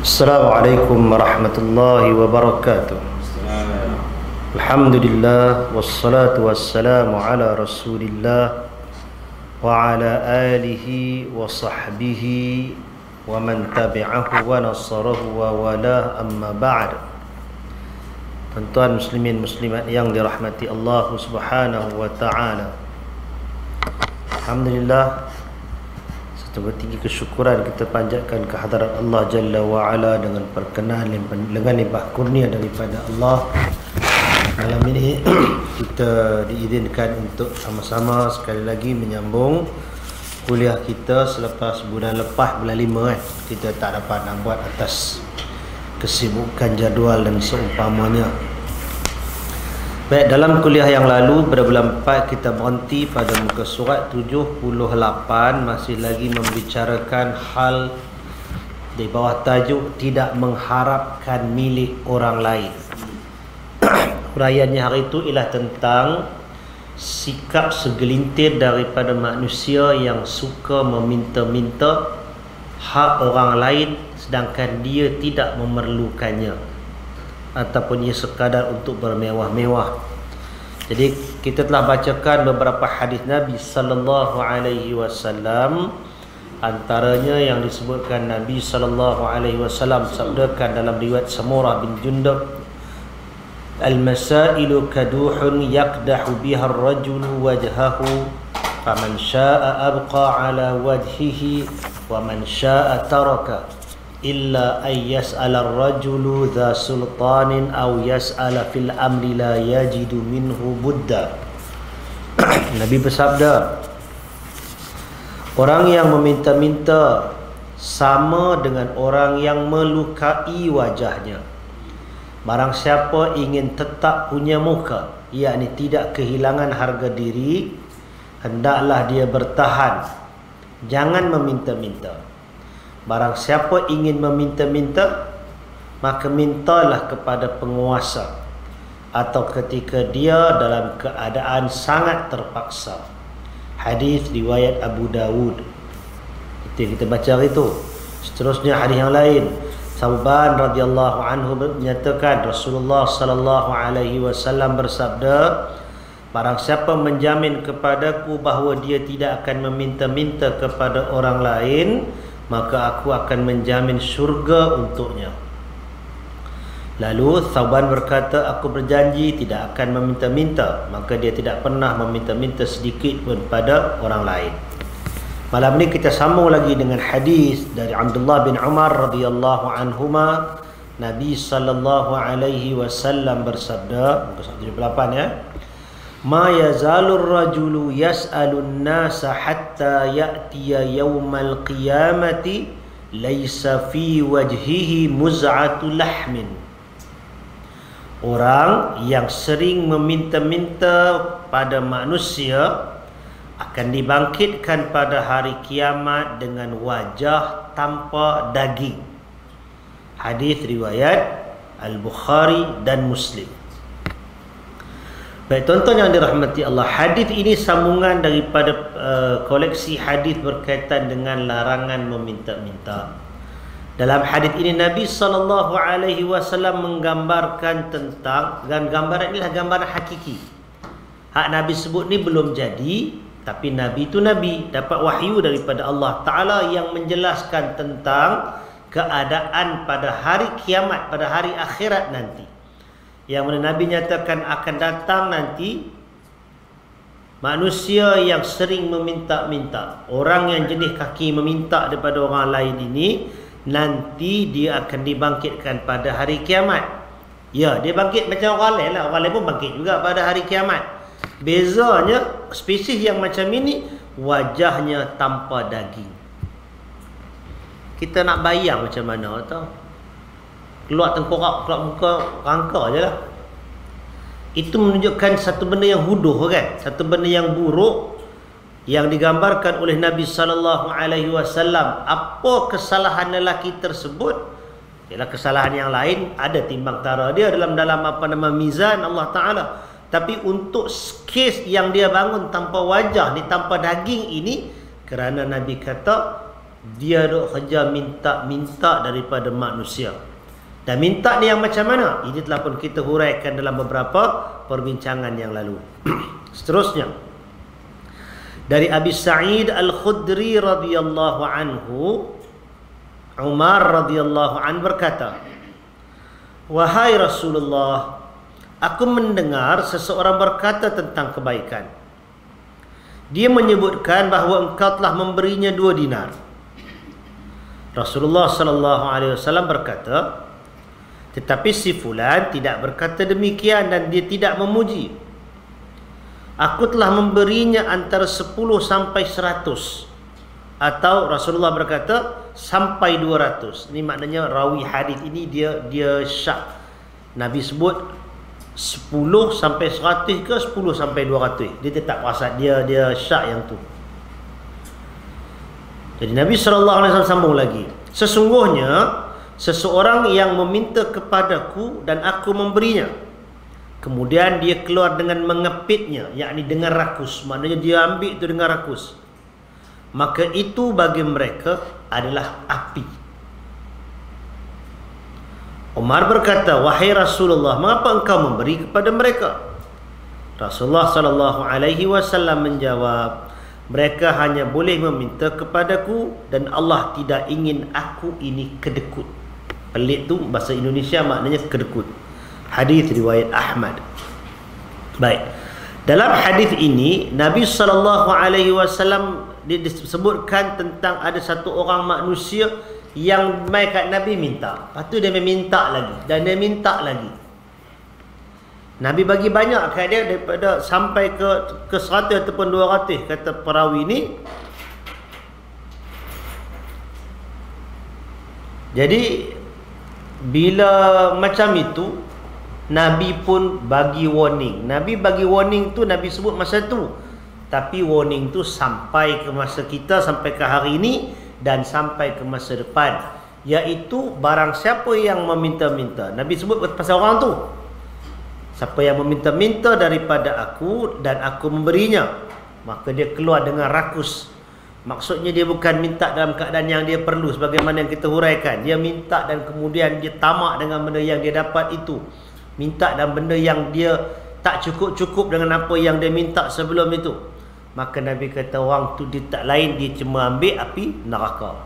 Assalamualaikum warahmatullahi wabarakatuh. Alhamdulillah wassalatu wassalamu ala Rasulillah wa ala alihi wa sahbihi wa man tabi'ahu wa nasarahu wa wala, amma ba'd. Tuan-tuan muslimin muslimat yang dirahmati Allah Subhanahu wa taala. Alhamdulillah, tinggi kesyukuran kita panjatkan ke hadirat Allah Jalla wa'ala dengan perkenan dengan limpah kurnia daripada Allah. Malam ini kita diizinkan untuk sama-sama sekali lagi menyambung kuliah kita selepas bulan 5 kita tak dapat nak buat atas kesibukan jadual dan seumpamanya. Baik, dalam kuliah yang lalu pada bulan 4 kita berhenti pada muka surat 78, masih lagi membicarakan hal di bawah tajuk tidak mengharapkan milik orang lain. Huraiannya hari itu ialah tentang sikap segelintir daripada manusia yang suka meminta-minta hak orang lain sedangkan dia tidak memerlukannya ataupun ia sekadar untuk bermewah-mewah. Jadi kita telah bacakan beberapa hadis Nabi sallallahu alaihi wasallam, antaranya yang disebutkan Nabi sallallahu alaihi wasallam sabdakan dalam riwayat Samurah bin Jundub, al-masailu kaduhun yakdahu biha ar-rajulu wajhahu faman syaa'a abqa ala wajhihi wa man syaa'a taraka illa ay yas'ala ar-rajulu dha sultanin aw yas'ala fil amri la yajidu minhu budda. Nabi bersabda, orang yang meminta-minta sama dengan orang yang melukai wajahnya. Barang siapa ingin tetap punya muka, yakni tidak kehilangan harga diri, hendaklah dia bertahan, jangan meminta-minta. Barang siapa ingin meminta-minta, maka mintalah kepada penguasa atau ketika dia dalam keadaan sangat terpaksa. Hadis riwayat Abu Dawud. Itu yang kita baca hari itu. Seterusnya hadis yang lain, Thauban radhiyallahu anhu menyatakan Rasulullah sallallahu alaihi wasallam bersabda, barang siapa menjamin kepadaku bahawa dia tidak akan meminta-minta kepada orang lain, maka aku akan menjamin syurga untuknya. Lalu Thauban berkata, aku berjanji tidak akan meminta-minta, maka dia tidak pernah meminta-minta sedikit pun pada orang lain. Malam ini kita sambung lagi dengan hadis dari Abdullah bin Umar radhiyallahu anhuma. Nabi sallallahu alaihi wasallam bersabda, muka 78 ya, ma yazalur rajulu yas'alun nasa hatta ya'tiya yawmal qiyamati laysa fi wajhihi muz'atu lahmin. Orang yang sering meminta-minta pada manusia akan dibangkitkan pada hari kiamat dengan wajah tanpa daging. Hadis riwayat Al-Bukhari dan Muslim. Baik, tuan-tuan yang dirahmati Allah, hadis ini sambungan daripada koleksi hadis berkaitan dengan larangan meminta-minta. Dalam hadis ini Nabi sallallahu alaihi wasallam menggambarkan tentang, dan gambaran inilah gambaran hakiki. Hak Nabi sebut ni belum jadi, tapi Nabi itu Nabi, dapat wahyu daripada Allah Ta'ala yang menjelaskan tentang keadaan pada hari kiamat, pada hari akhirat nanti. Yang mana Nabi nyatakan akan datang nanti manusia yang sering meminta-minta. Orang yang jenis kaki meminta daripada orang lain ini, nanti dia akan dibangkitkan pada hari kiamat. Ya, dia bangkit macam orang lain lah. Orang lain pun bangkit juga pada hari kiamat. Bezanya, spesies yang macam ini wajahnya tanpa daging. Kita nak bayang macam mana tau, keluar tengkorak, keluar muka, rangka je lah. Itu menunjukkan satu benda yang huduh kan, satu benda yang buruk yang digambarkan oleh Nabi sallallahu alaihi wasallam. Apa kesalahan lelaki tersebut? Ialah kesalahan yang lain ada timbang tara dia dalam mizan Allah Taala. Tapi untuk kes yang dia bangun tanpa wajah ni, tanpa daging ini, kerana Nabi kata dia duk kerja minta-minta daripada manusia. Dan minta ni yang macam mana? Ini telah pun kita huraikan dalam beberapa perbincangan yang lalu. Seterusnya, dari Abi Sa'id Al-Khudri radhiyallahu anhu, Umar radhiyallahu anhu berkata, "Wahai Rasulullah, aku mendengar seseorang berkata tentang kebaikan. Dia menyebutkan bahawa engkau telah memberinya 2 dinar." Rasulullah sallallahu alaihi wasallam berkata, "Tetapi si fulan tidak berkata demikian dan dia tidak memuji. Aku telah memberinya antara 10 sampai 100." Atau Rasulullah berkata sampai 200. Ini maknanya rawi hadis ini dia syak. Nabi sebut 10 sampai 100 ke 10 sampai 200. Dia tak perasan, dia syak yang tu. Jadi Nabi SAW sambung lagi, "Sesungguhnya seseorang yang meminta kepadaku dan aku memberinya, kemudian dia keluar dengan mengepitnya, yakni dengan rakus, maknanya dia ambil itu dengan rakus, maka itu bagi mereka adalah api." Umar berkata, "Wahai Rasulullah, mengapa engkau memberi kepada mereka?" Rasulullah SAW menjawab, "Mereka hanya boleh meminta kepadaku dan Allah tidak ingin aku ini kedekut." Pelik tu bahasa Indonesia maknanya kedekut. Hadis riwayat Ahmad. Baik. Dalam hadis ini Nabi SAW disebutkan tentang ada satu orang manusia yang mai kat Nabi minta. Lepas tu dia minta lagi dan dia minta lagi. Nabi bagi banyak kat dia daripada sampai ke 100 ataupun 200, kata perawi ni. Jadi bila macam itu, Nabi pun bagi warning. Nabi bagi warning tu, Nabi sebut masa tu. Tapi warning tu sampai ke masa kita, sampai ke hari ini dan sampai ke masa depan. Iaitu barang siapa yang meminta-minta. Nabi sebut pasal orang tu. Siapa yang meminta-minta daripada aku dan aku memberinya, maka dia keluar dengan rakus. Maksudnya dia bukan minta dalam keadaan yang dia perlu, sebagaimana yang kita huraikan. Dia minta dan kemudian dia tamak dengan benda yang dia dapat itu. Minta dan benda yang dia tak cukup-cukup dengan apa yang dia minta sebelum itu. Maka Nabi kata orang tu dia tak lain, dia cuma ambil api neraka.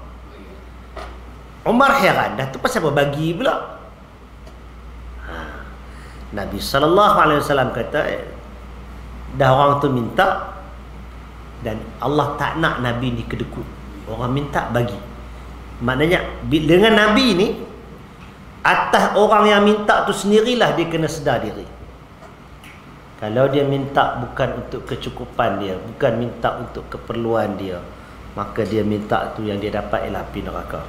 Umar heran, dah tu pasal apa bagi pula? Nabi SAW kata, dah orang tu minta dan Allah tak nak Nabi ni kedekut. Orang minta bagi. Maknanya dengan Nabi ni, atas orang yang minta tu sendirilah dia kena sedar diri. Kalau dia minta bukan untuk kecukupan dia, bukan minta untuk keperluan dia, maka dia minta tu yang dia dapat ialah api neraka.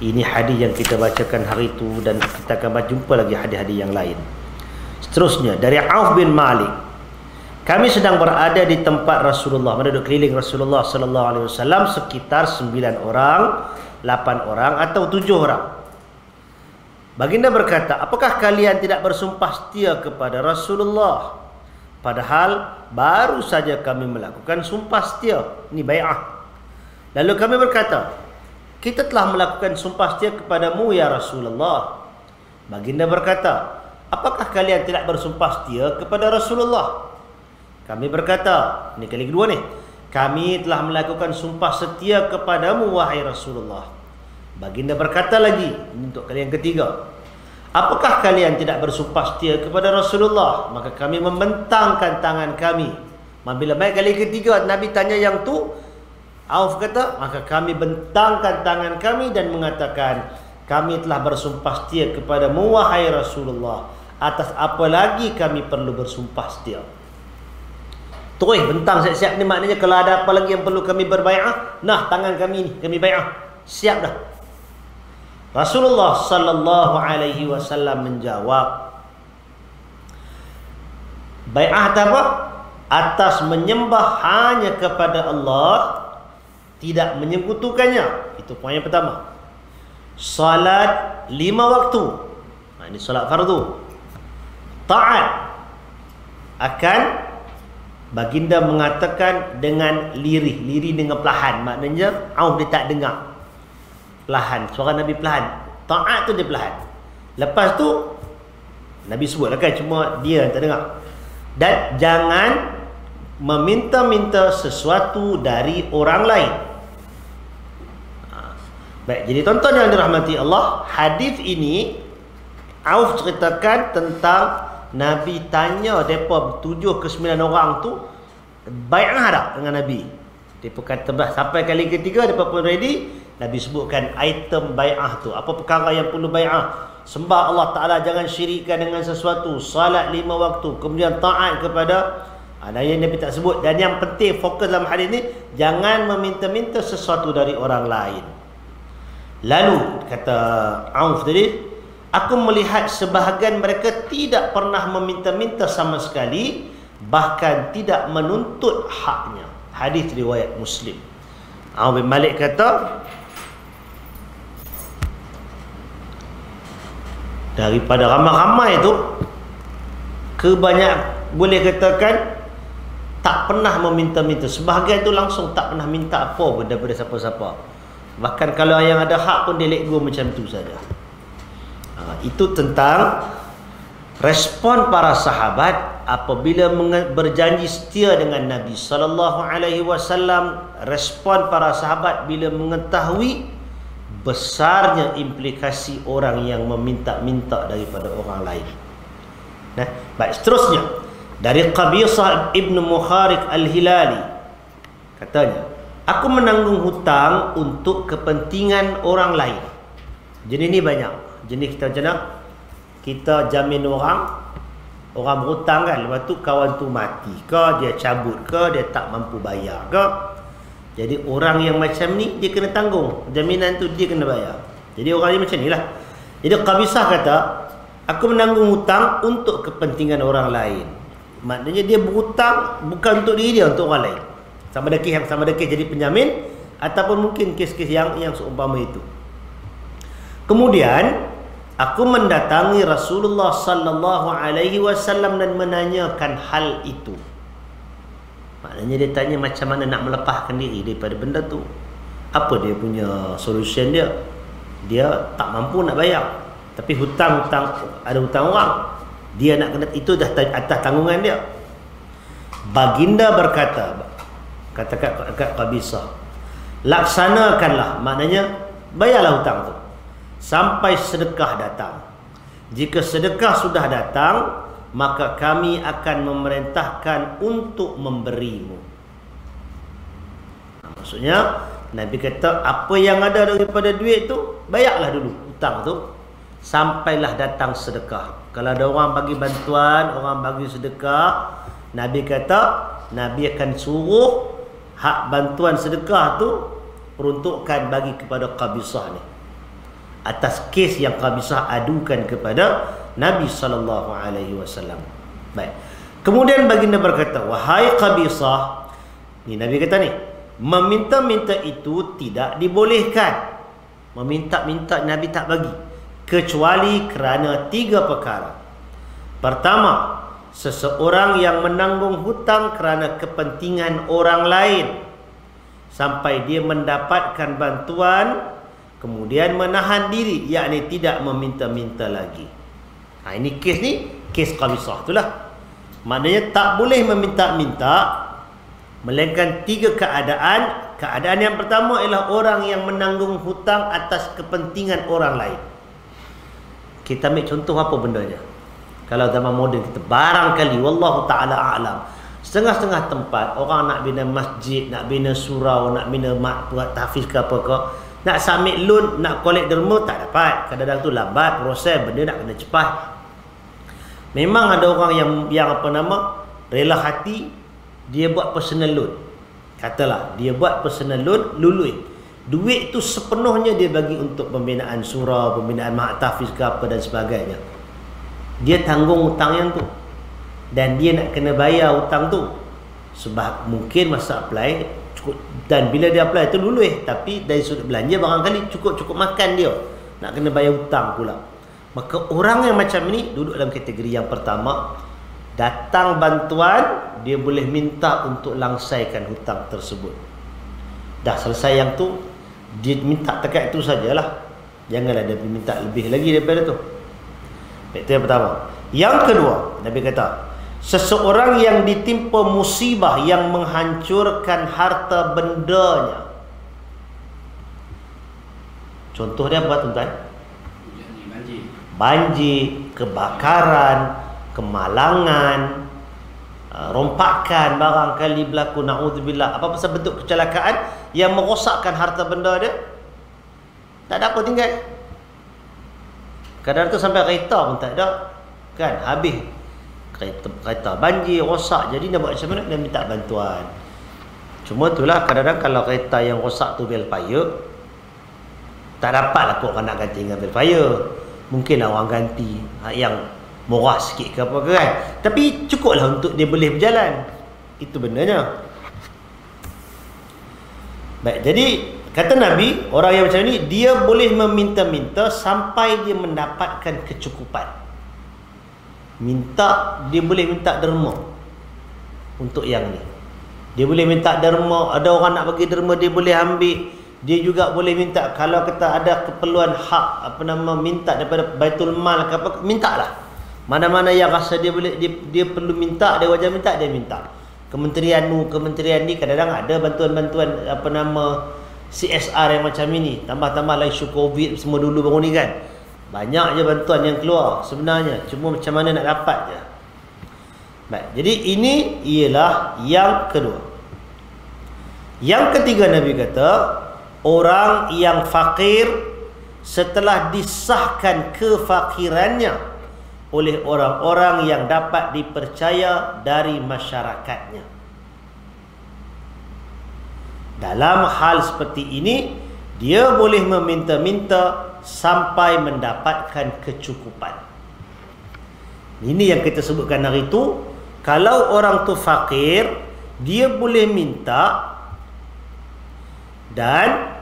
Ini hadis yang kita bacakan hari itu dan kita akan jumpa lagi hadis-hadis yang lain. Seterusnya dari Auf bin Malik, kami sedang berada di tempat Rasulullah, duduk keliling Rasulullah sallallahu alaihi wasallam sekitar 9 orang, 8 orang atau 7 orang. Baginda berkata, "Apakah kalian tidak bersumpah setia kepada Rasulullah? Padahal baru saja kami melakukan sumpah setia." Ini bai'ah. Lalu kami berkata, "Kita telah melakukan sumpah setia kepadamu ya Rasulullah." Baginda berkata, "Apakah kalian tidak bersumpah setia kepada Rasulullah?" Kami berkata, ini kali kedua ni, "Kami telah melakukan sumpah setia kepadamu wahai Rasulullah." Baginda berkata lagi, ini untuk kali yang ketiga, "Apakah kalian tidak bersumpah setia kepada Rasulullah?" Maka kami membentangkan tangan kami. Bila baik kali ketiga Nabi tanya yang tu, Auf kata, maka kami bentangkan tangan kami dan mengatakan, "Kami telah bersumpah setia kepadamu wahai Rasulullah. Atas apa lagi kami perlu bersumpah setia?" Terus bentang siap-siap ni maknanya kalau ada apa lagi yang perlu kami berbai'ah, nah tangan kami ni, kami bai'ah. Siap dah. Rasulullah sallallahu alaihi wasallam menjawab, bai'ah apa? Atas menyembah hanya kepada Allah, tidak menyekutukannya. Itu poin yang pertama. Salat 5 waktu. Ini salat fardu. Taat akan Baginda mengatakan dengan lirih. Lirih dengan perlahan. Maknanya Auf dia tak dengar. Perlahan. Suara Nabi perlahan. Ta'at tu dia perlahan. Lepas tu Nabi sebut lah kan, cuma dia yang tak dengar. Dan jangan meminta-minta sesuatu dari orang lain. Baik, jadi tonton yang dirahmati Allah, hadis ini Auf ceritakan tentang Nabi tanya mereka 7 ke 9 orang tu bai'ah tak dengan Nabi. Mereka kata bah, sampai kali ketiga mereka pun ready. Nabi sebutkan item bai'ah tu, apa perkara yang perlu bai'ah. Sembah Allah Ta'ala, jangan syirikkan dengan sesuatu, salat 5 waktu, kemudian taat kepada yang Nabi tak sebut. Dan yang penting fokus dalam hadis ni, jangan meminta-minta sesuatu dari orang lain. Lalu kata Auf tadi, aku melihat sebahagian mereka tidak pernah meminta-minta sama sekali, bahkan tidak menuntut haknya. Hadis riwayat Muslim. Auf bin Malik kata, daripada ramai-ramai itu, boleh katakan tak pernah meminta-minta. Sebahagian itu langsung tak pernah minta apa pun daripada siapa-siapa. Bahkan kalau yang ada hak pun dia let go macam tu saja. Itu tentang respon para sahabat apabila berjanji setia dengan Nabi sallallahu alaihi wasallam. Respon para sahabat bila mengetahui besarnya implikasi orang yang meminta-minta daripada orang lain. Baik, seterusnya dari Qabisah ibn Mukharik al-Hilali, katanya, aku menanggung hutang untuk kepentingan orang lain. Jenis ni banyak. Jenis kita macam mana? Kita jamin orang berhutang kan, lepas tu kawan tu mati ke, dia cabut ke, dia tak mampu bayar ke. Jadi orang yang macam ni dia kena tanggung. Jaminan tu dia kena bayar. Jadi orang ni macam ni lah. Jadi Qabisah kata, aku menanggung hutang untuk kepentingan orang lain. Maknanya dia berhutang bukan untuk diri dia, untuk orang lain. Sama ada kes jadi penjamin, ataupun mungkin kes-kes yang seumpama itu. Kemudian aku mendatangi Rasulullah sallallahu alaihi wasallam dan menanyakan hal itu. Maknanya dia tanya macam mana nak melepaskan diri daripada benda tu. Apa dia punya solution dia? Dia tak mampu nak bayar, tapi ada hutang orang. Dia nak kena, itu dah atas tanggungan dia. Baginda berkata, kata kat Qabisah, laksanakanlah, maknanya bayarlah hutang tu sampai sedekah datang. Jika sedekah sudah datang, maka kami akan memerintahkan untuk memberimu. Maksudnya Nabi kata, apa yang ada daripada duit tu bayarlah dulu hutang tu sampailah datang sedekah. Kalau ada orang bagi bantuan, orang bagi sedekah, Nabi kata Nabi akan suruh hak bantuan sedekah tu peruntukkan bagi kepada Qabisah ni, atas kes yang Qabisah adukan kepada Nabi sallallahu alaihi wasallam. Baik. Kemudian baginda berkata, wahai Qabisah, ni Nabi kata ni, meminta-minta itu tidak dibolehkan. Meminta-minta Nabi tak bagi, kecuali kerana 3 perkara. Pertama, seseorang yang menanggung hutang kerana kepentingan orang lain sampai dia mendapatkan bantuan, kemudian menahan diri, yakni tidak meminta-minta lagi. Ini kes ni, kes Qabisah itulah. Maknanya tak boleh meminta-minta, melainkan 3 keadaan. Keadaan yang pertama ialah orang yang menanggung hutang atas kepentingan orang lain. Kita ambil contoh apa bendanya? Kalau zaman moden kita, barangkali wallahu ta'ala a'lam, setengah-setengah tempat orang nak bina masjid, nak bina surau, nak bina buat tahfiz ke apa ke, nak submit loan, nak collect derma, tak dapat. Kadang-kadang tu lambat proses, benda nak kena cepat. Memang ada orang yang apa nama, rela hati, dia buat personal loan. Katalah dia buat personal loan, lului. Duit tu sepenuhnya dia bagi untuk pembinaan surau, pembinaan mahat tahfiz ke apa dan sebagainya. Dia tanggung hutang yang tu, dan dia nak kena bayar hutang tu. Sebab mungkin masa apply cukup, dan bila dia apply tu lulus, tapi dari sudut belanja barangkali cukup makan dia, nak kena bayar hutang pula. Maka orang yang macam ni duduk dalam kategori yang pertama, Datang bantuan, dia boleh minta untuk langsaikan hutang tersebut. Dah selesai yang tu, dia minta dekat itu sajalah. Janganlah dia minta lebih lagi daripada tu. Itu yang pertama. Yang kedua, Nabi kata, seseorang yang ditimpa musibah yang menghancurkan harta bendanya. Contoh dia apa tuan-tuan? Banjir, kebakaran, kemalangan, rompakan barangkali berlaku, na'udzubillah, apa pasal bentuk kecelakaan yang merosakkan harta benda dia, tak ada apa tinggal. Kadang tu sampai kereta pun tak ada, kan, habis kereta banjir, rosak. Jadi nak buat macam mana? Dia minta bantuan. Cuma itulah, kadang-kadang kalau kereta yang rosak tu velfire, tak dapatlah kok nak ganti dengan velfire. Mungkin orang ganti yang murah sikit ke apa ke kan. Tapi cukuplah untuk dia boleh berjalan. Itu benarnya. Baik, jadi kata Nabi, orang yang macam ni dia boleh meminta-minta sampai dia mendapatkan kecukupan. Dia boleh minta derma untuk yang ni. Dia boleh minta derma, ada orang nak bagi derma dia boleh ambil. Dia juga boleh minta kalau kita ada keperluan hak minta daripada Baitul Mal ke apa, mintalah. Mana-mana yang rasa dia boleh dia perlu minta, dia wajib minta, dia minta. Kementerian ni kadang-kadang ada bantuan-bantuan CSR yang macam ini. Tambah-tambah lah isu Covid semua dulu baru ni kan. Banyak je bantuan yang keluar sebenarnya. Cuma macam mana nak dapat je. Baik, jadi ini ialah yang kedua. Yang ketiga Nabi kata, orang yang fakir setelah disahkan kefakirannya oleh orang-orang yang dapat dipercaya dari masyarakatnya. Dalam hal seperti ini, dia boleh meminta-minta sampai mendapatkan kecukupan. Ini yang kita sebutkan hari itu. Kalau orang tu fakir, dia boleh minta, dan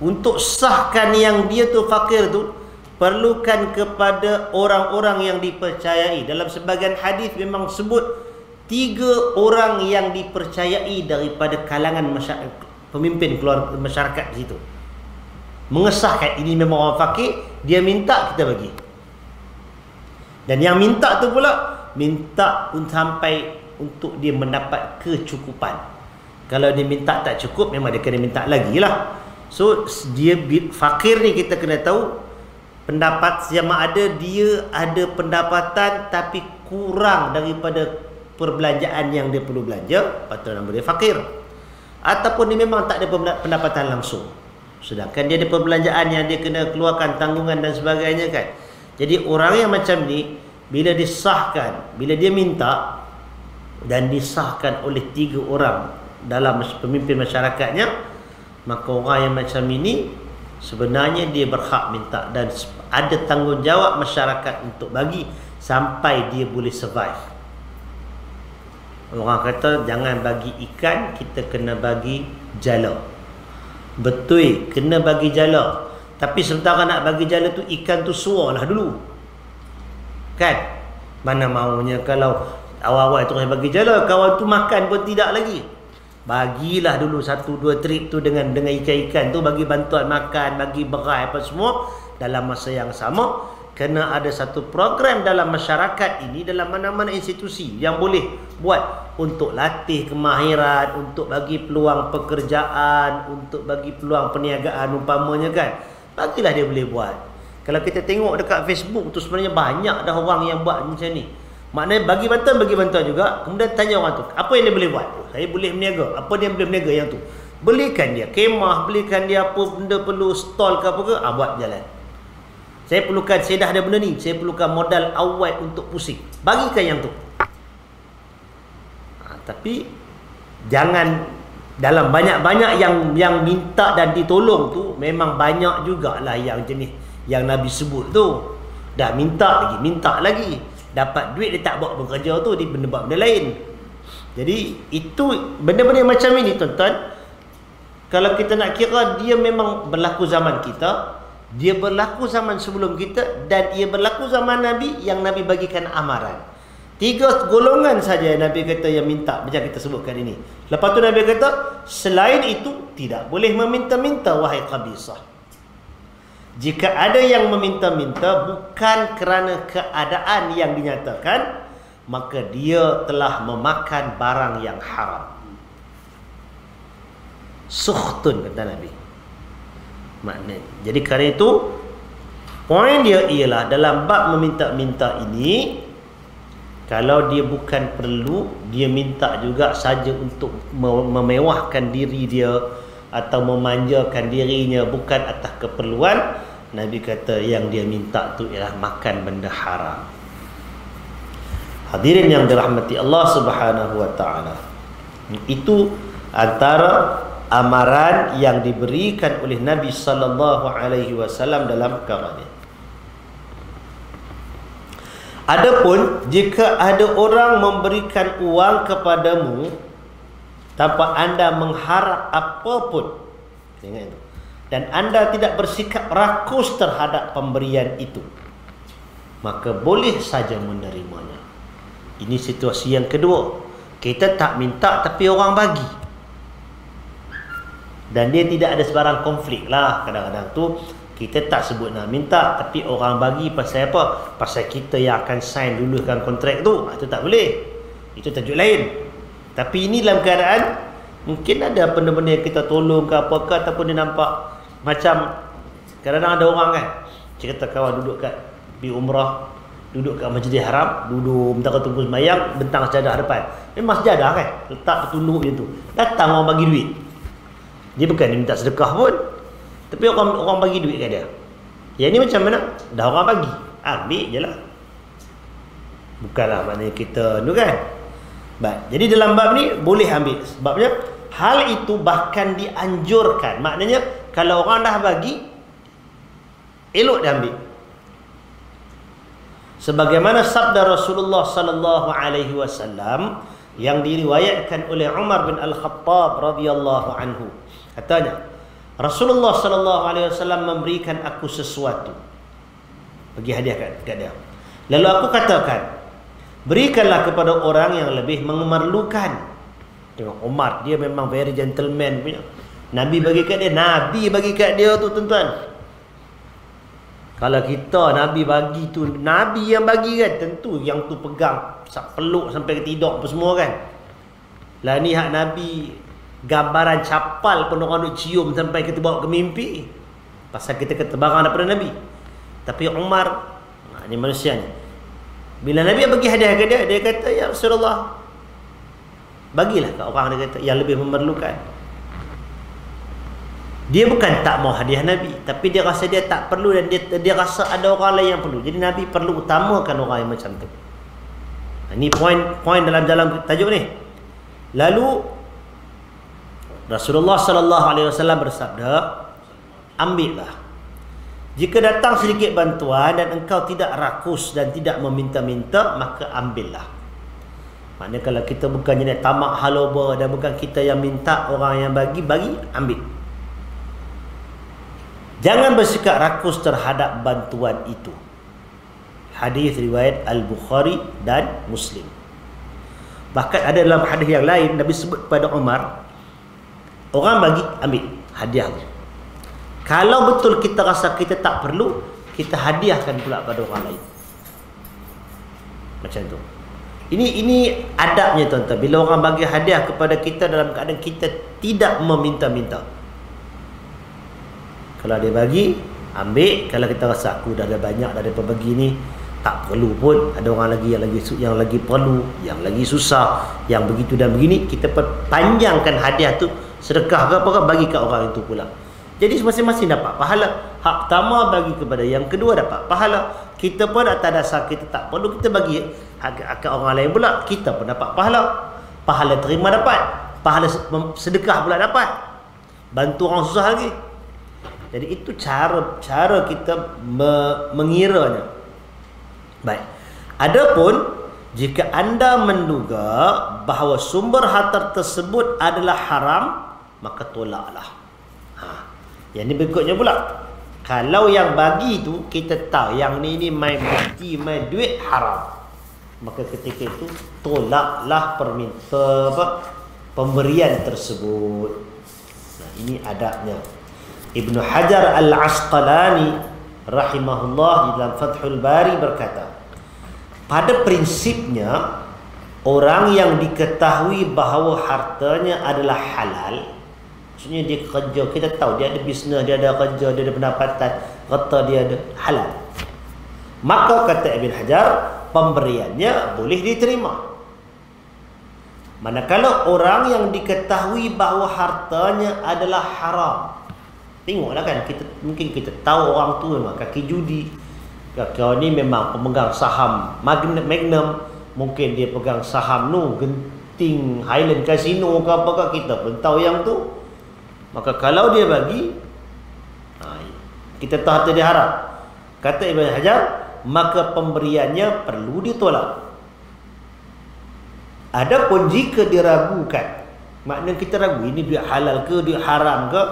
untuk sahkan yang dia tu fakir tu, perlukan kepada orang-orang yang dipercayai. Dalam sebagian hadis memang sebut 3 orang yang dipercayai daripada kalangan pemimpin keluarga masyarakat di situ. Mengesahkan ini memang orang fakir, dia minta, kita bagi. Dan yang minta tu pula minta sampai untuk dia mendapat kecukupan. Kalau dia minta tak cukup, memang dia kena minta lagi lah. So dia fakir ni kita kena tahu pendapat sama ada dia ada pendapatan tapi kurang daripada perbelanjaan yang dia perlu belanja, patut nama dia fakir. Ataupun dia memang tak ada pendapatan langsung, sedangkan dia ada perbelanjaan yang dia kena keluarkan, tanggungan dan sebagainya kan. Jadi orang yang macam ni, bila disahkan, bila dia minta dan disahkan oleh 3 orang dalam pemimpin masyarakatnya, maka orang yang macam ini sebenarnya dia berhak minta dan ada tanggungjawab masyarakat untuk bagi sampai dia boleh survive. Orang kata jangan bagi ikan, kita kena bagi jala. Betul, kena bagi jala. Tapi sementara nak bagi jala tu, ikan tu suarlah dulu, kan? Mana maunya kalau awal-awal tu saya bagi jala, kawan tu makan pun tidak lagi. Bagilah dulu 1, 2 trip tu dengan ikan-ikan tu, bagi bantuan makan, bagi berai apa semua. Dalam masa yang sama, kena ada satu program dalam masyarakat ini, dalam mana-mana institusi yang boleh buat untuk latih kemahiran, untuk bagi peluang pekerjaan, untuk bagi peluang perniagaan umpamanya kan. Bagilah dia boleh buat. Kalau kita tengok dekat Facebook tu, sebenarnya banyak dah orang yang buat macam ni. Maknanya bagi bantuan juga. Kemudian tanya orang tu, apa yang dia boleh buat? Saya boleh berniaga. Apa dia boleh berniaga yang tu? Belikan dia kemah, belikan dia apa benda perlu, stall ke apa ke, buat jalan. Saya perlukan, saya dah ada benda ni, saya perlukan modal awal untuk pusing, bagikan yang tu. Tapi jangan dalam banyak-banyak yang minta dan ditolong tu, memang banyak jugalah yang jenis yang Nabi sebut tu. Dah minta lagi, dapat duit dia tak buat bekerja tu, dia buat benda lain. Jadi itu benda-benda macam ini tuan-tuan, kalau kita nak kira, dia memang berlaku zaman kita, dia berlaku zaman sebelum kita, dan ia berlaku zaman Nabi yang Nabi bagikan amaran. 3 golongan saja Nabi kata yang minta, macam kita sebutkan ini. Lepas tu Nabi kata, selain itu tidak boleh meminta-minta wahai Qabisah. Jika ada yang meminta-minta bukan kerana keadaan yang dinyatakan, maka dia telah memakan barang yang haram. Sukhtun, kata Nabi. Maknanya, jadi kerana itu, poin dia ialah dalam bab meminta-minta ini, kalau dia bukan perlu, dia minta juga saja untuk memewahkan diri dia atau memanjakan dirinya, bukan atas keperluan, Nabi kata yang dia minta tu ialah makan benda haram. Hadirin yang dirahmati Allah Subhanahu wa taala. Itu antara amaran yang diberikan oleh Nabi sallallahu alaihi wasallam dalam perkara ini. Adapun jika ada orang memberikan uang kepadamu tanpa anda mengharap apapun, ingat itu, dan anda tidak bersikap rakus terhadap pemberian itu, maka boleh saja menerimanya. Ini situasi yang kedua. Kita tak minta tapi orang bagi, dan dia tidak ada sebarang konflik lah. Kadang-kadang tu kita tak sebut nak minta, tapi orang bagi pasal apa? Pasal kita yang akan sign dulukan kontrak tu. Itu tak boleh. Itu tajuk lain. Tapi ini dalam keadaan mungkin ada benda-benda yang kita tolong ke apakah, ataupun dia nampak macam kadang-kadang ada orang kan, cerita kawan duduk kat pergi umrah, duduk kat Masjidil Haram, duduk bentar tunggu sembahyang, bentang sejadah depan. Memang sejadah kan, letak petunduk macam tu. Datang orang bagi duit. Dia bukan dia minta sedekah pun, tapi orang bagi duit kat dia. Yang ni macam mana? Dah orang bagi, ambil je lah. Bukanlah maknanya kita tu kan. Baik, jadi dalam bab ni boleh ambil. Sebabnya hal itu bahkan dianjurkan. Maknanya kalau orang dah bagi, elok dia ambil. Sebagaimana sabda Rasulullah sallallahu alaihi wasallam yang diriwayatkan oleh Umar bin Al-Khattab radhiyallahu anhu. Katanya, Rasulullah sallallahu alaihi wasallam memberikan aku sesuatu, bagi hadiah kat dia. Lalu aku katakan, berikanlah kepada orang yang lebih memerlukan. Tengok Umar, dia memang very gentleman punya. Nabi bagi kat dia, Nabi bagi kat dia tu tuan-tuan. Kalau kita Nabi bagi tu, Nabi yang bagi kan, tentu yang tu pegang peluk sampai ke tidur apa semua kan. Lah ni hak Nabi gambaran capal pun orang duk cium sampai kita bawa ke mimpi. Pasal kita kata barang daripada Nabi. Tapi Umar, ni manusia ni, bila Nabi bagi hadiah ke dia, dia kata, ya Rasulullah, bagilah kat orang, dia kata, yang lebih memerlukan. Dia bukan tak mau hadiah Nabi, tapi dia rasa dia tak perlu, dan dia rasa ada orang lain yang perlu. Jadi Nabi perlu utamakan orang yang macam tu. Ini poin dalam tajuk ni. Lalu Rasulullah sallallahu alaihi wasallam bersabda, ambillah. Jika datang sedikit bantuan dan engkau tidak rakus dan tidak meminta-minta, maka ambillah. Maknanya kalau kita bukan jenis tamak haloba dan bukan kita yang minta, orang yang bagi, ambil. Jangan bersikap rakus terhadap bantuan itu. Hadis riwayat Al-Bukhari dan Muslim. Bahkan ada dalam hadis yang lain, Nabi sebut kepada Umar, orang bagi, ambil hadiah. Kalau betul kita rasa kita tak perlu, kita hadiahkan pula pada orang lain. Macam tu. Ini adabnya tuan-tuan. Bila orang bagi hadiah kepada kita dalam keadaan kita tidak meminta-minta, kalau dia bagi, ambil. Kalau kita rasa aku dah ada banyak daripada bagi ni, tak perlu pun, ada orang lagi yang lagi perlu, yang lagi susah, yang begitu dan begini, kita panjangkan hadiah tu, sedekah ke apa, bagi kat orang itu pula. Jadi masing-masing dapat pahala. Hak pertama bagi kepada yang kedua dapat pahala. Kita pun atas dasar kita tak perlu, kita bagi kat orang lain pula, kita pun dapat pahala. Pahala terima dapat, pahala sedekah pula dapat, bantu orang susah lagi. Jadi itu cara kita mengiranya. Baik. Adapun jika anda menduga bahawa sumber harta tersebut adalah haram, maka tolaklah. Yang ni berikutnya pula. Kalau yang bagi tu kita tahu yang ni main bukti, main duit haram. maka ketika itu tolaklah pemberian tersebut. Nah, ini adabnya. Ibnu Hajar Al-Asqalani rahimahullah di dalam Fathul Bari berkata, pada prinsipnya orang yang diketahui bahawa hartanya adalah halal, maksudnya dia kerja, kita tahu dia ada bisnes, dia ada kerja, dia ada pendapatan, kata dia ada halal, maka kata Ibn Hajar, pemberiannya boleh diterima. Manakala orang yang diketahui bahawa hartanya adalah haram, tengoklah kan, mungkin kita tahu orang tu memang kaki judi, kau ni memang pemegang saham Magnum, mungkin dia pegang saham Genting Highland Casino ke apa, kita pun tahu yang tu. Maka kalau dia bagi, kita tahu harta dia haram, kata Ibn Hajar, maka pemberiannya perlu ditolak. Adapun jika diragukan, maknanya kita ragu ini duit halal ke duit haram ke,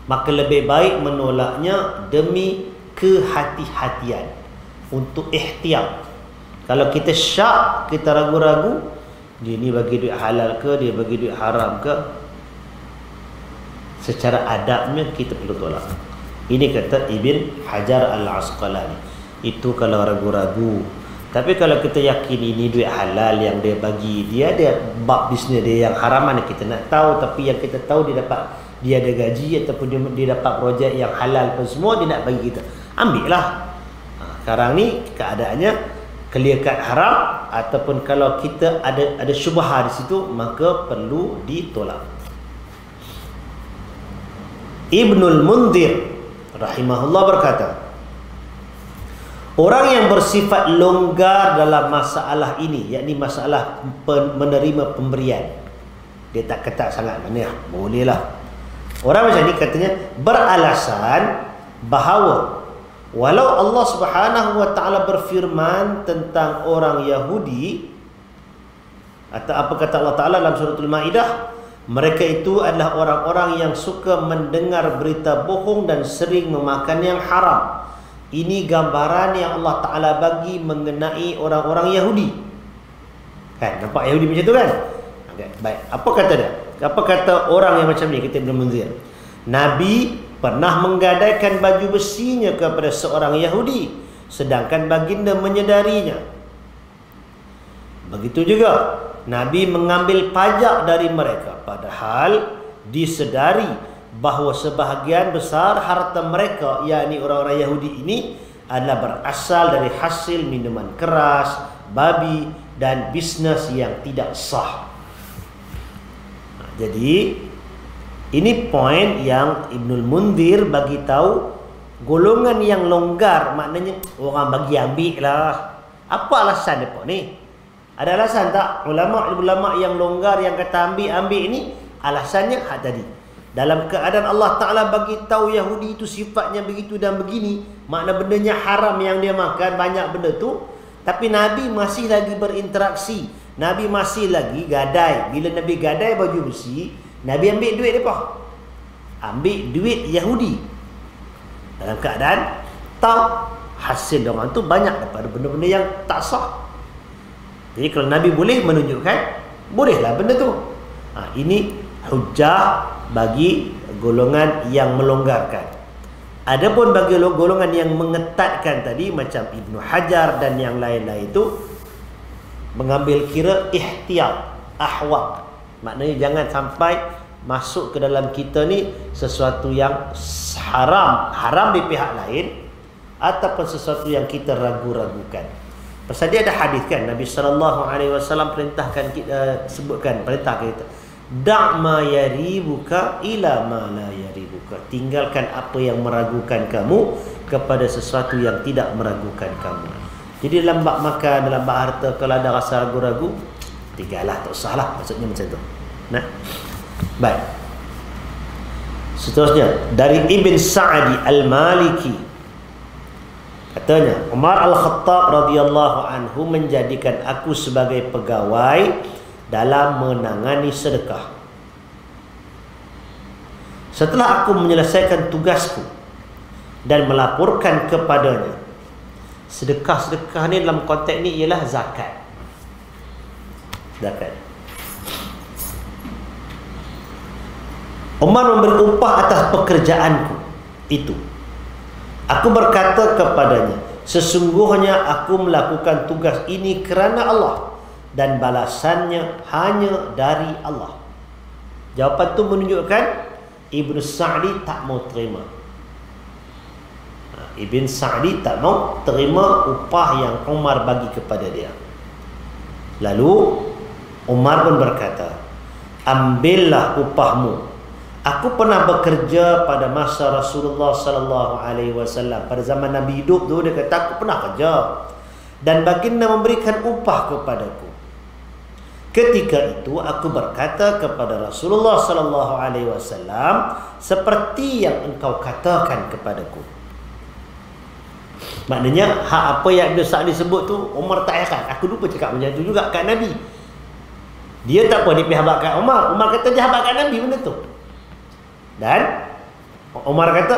maka lebih baik menolaknya demi kehati-hatian, untuk ihtiyat. Kalau kita syak, kita ragu-ragu, dia ni bagi duit halal ke, dia bagi duit haram ke, secara adabnya kita perlu tolak. Ini kata Ibn Hajar Al-Asqalani. Itu kalau ragu-ragu. Tapi kalau kita yakin ini duit halal yang dia bagi, dia ada bab bisnes dia yang haram, mana kita nak tahu. Tapi yang kita tahu dia ada gaji, ataupun dia dapat projek yang halal pun semua, dia nak bagi kita, ambil lah. Sekarang ni keadaannya clear cut haram, ataupun kalau kita ada syubhah di situ, maka perlu ditolak. Ibnul Mundhir rahimahullah berkata, orang yang bersifat longgar dalam masalah ini, yakni masalah menerima pemberian, dia tak ketat sangat, mana boleh lah. Orang macam ni katanya beralasan bahawa walau Allah Subhanahu wa taala berfirman tentang orang Yahudi, atau apa kata Allah Taala dalam suratul Maidah, mereka itu adalah orang-orang yang suka mendengar berita bohong dan sering memakan yang haram. Ini gambaran yang Allah Ta'ala bagi mengenai orang-orang Yahudi. Kan, nampak Yahudi macam tu kan? Okay, baik. Apa kata dia? Apa kata orang yang macam ni? Kita Ibn Munzir, Nabi pernah menggadaikan baju besinya kepada seorang Yahudi, sedangkan baginda menyedarinya. Begitu juga Nabi mengambil pajak dari mereka, padahal disedari bahawa sebahagian besar harta mereka, yakni orang-orang Yahudi ini, adalah berasal dari hasil minuman keras, babi, dan bisnes yang tidak sah. Jadi ini poin yang Ibnul Mundhir bagi tahu, golongan yang longgar maknanya orang bagi ambil lah. Apa alasan mereka ni? Ada alasan tak? Ulama' yang longgar yang kata ambil ni, alasannya tadi, dalam keadaan Allah Ta'ala bagi tahu Yahudi itu sifatnya begitu dan begini, makna bendanya haram yang dia makan, banyak benda tu, tapi Nabi masih lagi berinteraksi, Nabi masih lagi gadai. Bila Nabi gadai baju besi, Nabi ambil duit mereka, ambil duit Yahudi, dalam keadaan tahu hasil orang tu banyak daripada benda-benda yang tak sah. Jadi kalau Nabi boleh menunjukkan, bolehlah benda tu. Ini hujah bagi golongan yang melonggarkan. Adapun bagi golongan yang mengetatkan tadi, macam Ibnu Hajar dan yang lain-lain itu, mengambil kira ihtiyat, ahwat. Maknanya jangan sampai masuk ke dalam kita ni sesuatu yang haram di pihak lain, ataupun sesuatu yang kita ragu-ragukan. Pasal dia ada hadis kan, Nabi SAW perintahkan kita, sebutkan, perintahkan kita, da' ma yaribuka ila ma la yaribuka, tinggalkan apa yang meragukan kamu kepada sesuatu yang tidak meragukan kamu. Jadi dalam bab makan, dalam bab harta, kalau ada rasa ragu-ragu, tinggallah, tak usah lah, maksudnya macam tu. Nah, baik. Seterusnya dari Ibn Sa'di Al-Maliki, katanya, Umar Al-Khattab radhiyallahu anhu menjadikan aku sebagai pegawai dalam menangani sedekah. Setelah aku menyelesaikan tugasku dan melaporkan kepadanya, Sedekah-sedekah ni dalam konteks ni ialah zakat. Zakat. Umar memberi upah atas pekerjaanku itu. Aku berkata kepadanya, sesungguhnya aku melakukan tugas ini kerana Allah dan balasannya hanya dari Allah. Jawapan tu menunjukkan Ibn Sa'di tak mau terima. Ibn Sa'di tak mau terima upah yang Umar bagi kepada dia. Lalu Umar pun berkata, ambillah upahmu. Aku pernah bekerja pada masa Rasulullah sallallahu alaihi wasallam. Pada zaman Nabi hidup tu dia kata aku pernah kerja dan baginda memberikan upah kepadaku. Ketika itu aku berkata kepada Rasulullah sallallahu alaihi wasallam seperti yang engkau katakan kepadaku. Maknanya apa yang Ibn Sa'di sebut tu Umar tak heran. Aku lupa cakap macam tu juga kat Nabi. Dia tak apa dia pergi habaq kat Umar. Umar kata dia habaq kat Nabi benda tu. Dan Umar kata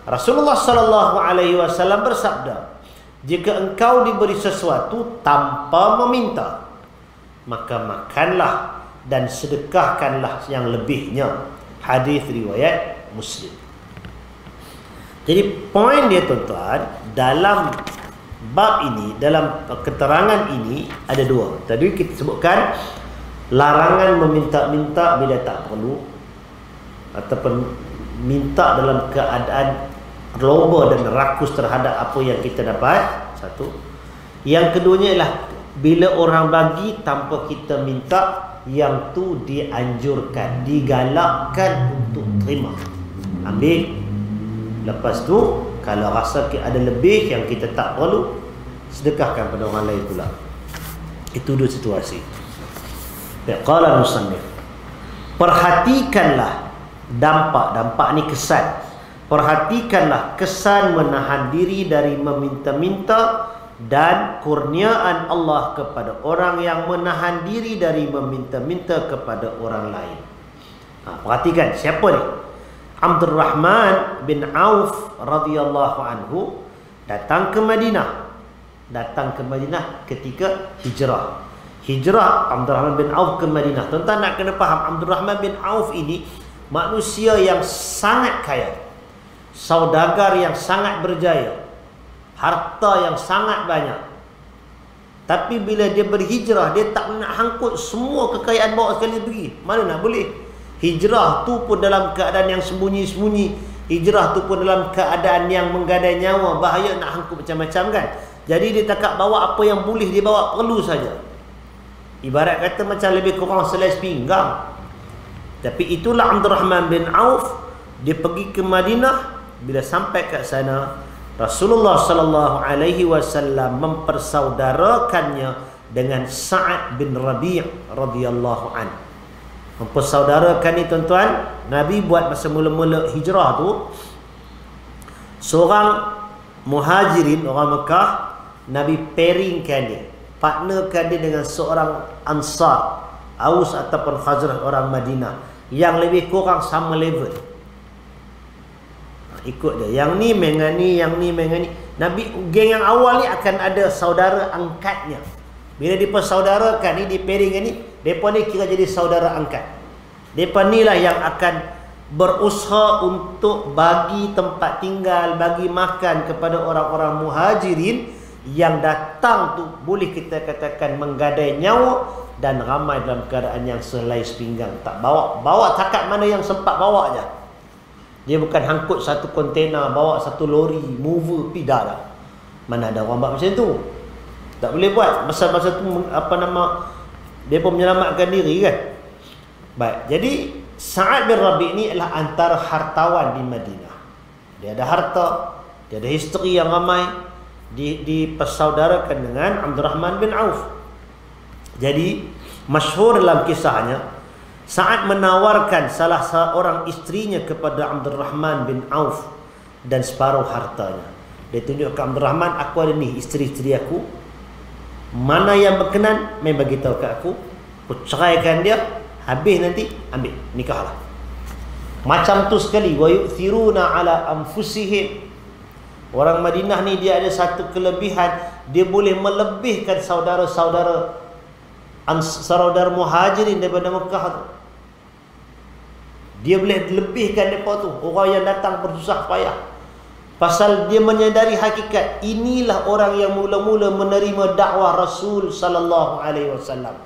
Rasulullah sallallahu alaihi wasallam bersabda, jika engkau diberi sesuatu tanpa meminta, maka makanlah dan sedekahkanlah yang lebihnya. Hadis riwayat Muslim. Jadi poin dia tuan-tuan, dalam bab ini, dalam keterangan ini ada dua. Tadi kita sebutkan larangan meminta-minta bila tak perlu, ataupun minta dalam keadaan loba dan rakus terhadap apa yang kita dapat. Satu. Yang keduanya ialah bila orang bagi tanpa kita minta, yang tu dianjurkan, digalakkan untuk terima. Ambil. Lepas tu kalau rasa ada lebih yang kita tak perlu, sedekahkan pada orang lain pula. Itu dua situasi. Qala musannif, perhatikanlah dampak ni kesan. Perhatikanlah kesan menahan diri dari meminta-minta dan kurniaan Allah kepada orang yang menahan diri dari meminta-minta kepada orang lain. Perhatikan siapa ni? Abdurrahman bin Auf radhiyallahu anhu datang ke Madinah. Datang ke Madinah ketika hijrah. Hijrah Abdurrahman bin Auf ke Madinah. Tuan-tuan nak kena faham, Abdurrahman bin Auf ini manusia yang sangat kaya, saudagar yang sangat berjaya, harta yang sangat banyak. Tapi bila dia berhijrah, dia tak nak hangkut semua kekayaan bawa sekali pergi. Mana nak boleh? Hijrah tu pun dalam keadaan yang sembunyi-sembunyi. Hijrah tu pun dalam keadaan yang menggadai nyawa. Bahaya nak hangkut macam-macam kan. Jadi dia tak bawa apa yang boleh dia bawa, perlu saja. Ibarat kata macam lebih kurang selai pinggang. Tapi itulah Abdurrahman bin Auf. Dia pergi ke Madinah. Bila sampai kat sana, Rasulullah sallallahu alaihi wasallam mempersaudarakannya dengan Sa'ad bin Rabi' radhiyallahu anhu. Mempersaudarakan ni tuan-tuan, Nabi buat masa mula-mula hijrah tu, seorang muhajirin, orang Mekah, Nabi pairingkan dia, partnerkan dia dengan seorang Ansar, Aus ataupun Khazraj, orang Madinah, yang lebih kurang sama level. Ikut dia, yang ni dengan ni, yang ni dengan ni. Nabi, geng yang awal ni akan ada saudara angkatnya. Bila dipersaudarakan ni, dipairingkan ni, mereka ni kira jadi saudara angkat. Mereka ni lah yang akan berusaha untuk bagi tempat tinggal, bagi makan kepada orang-orang muhajirin yang datang tu, boleh kita katakan menggadai nyawa, dan ramai dalam keadaan yang selai sepinggang. Tak bawa takat mana yang sempat bawa je. Dia bukan hangkut satu kontena, bawa satu lori, mover, tidak lah. Mana ada orang buat macam tu. Tak boleh buat. Masa-masa tu dia pun menyelamatkan diri kan. Baik, jadi Sa'ad bin Rabi' ni adalah antara hartawan di Madinah. Dia ada harta, dia ada isteri yang ramai, dipersaudarakan dengan Abdurrahman bin Auf. Jadi masyhur dalam kisahnya, Sa'ad menawarkan salah seorang isterinya kepada Abdurrahman bin Auf dan separuh hartanya. Dia tunjuk ke Abdurrahman, aku ada ni isteri-isteri aku, mana yang berkenan mai bagi tahu kat aku ceraikan dia, habis nanti ambil nikahlah. Macam tu sekali, wa yu'thiruna ala anfusihim, Orang Madinah ni dia ada satu kelebihan, dia boleh melebihkan saudara-saudara muhajirin daripada Mekah tu. Dia boleh lebihkan mereka tu, orang yang datang bersusah payah. Pasal dia menyadari hakikat, inilah orang yang mula-mula menerima dakwah Rasul sallallahu alaihi wasallam.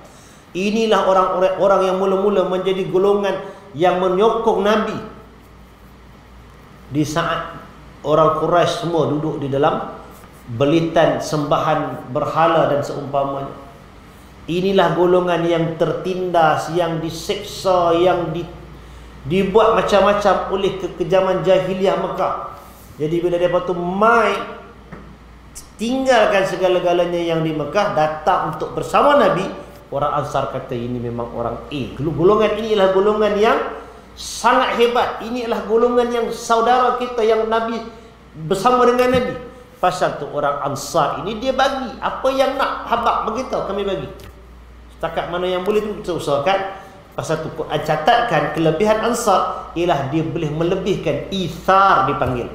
Inilah orang yang mula-mula menjadi golongan yang menyokong Nabi. Di saat orang Quraisy semua duduk di dalam belitan sembahan berhala dan seumpamanya. Inilah golongan yang tertindas, yang diseksa, yang dibuat macam-macam oleh kekejaman jahiliah Mekah. Jadi bila mereka tu tinggalkan segala-galanya yang di Mekah, datang untuk bersama Nabi, orang Ansar kata ini memang orang golongan ini adalah golongan yang sangat hebat. Ini adalah golongan yang saudara kita yang Nabi bersama dengan Nabi. Pasal tu orang Ansar ini dia bagi apa yang nak, habaq begitu kami bagi. Setakat mana yang boleh tu kita usahakan. Pasal tu Quran catatkan kelebihan Ansar ialah dia boleh melebihkan, ithar dipanggil.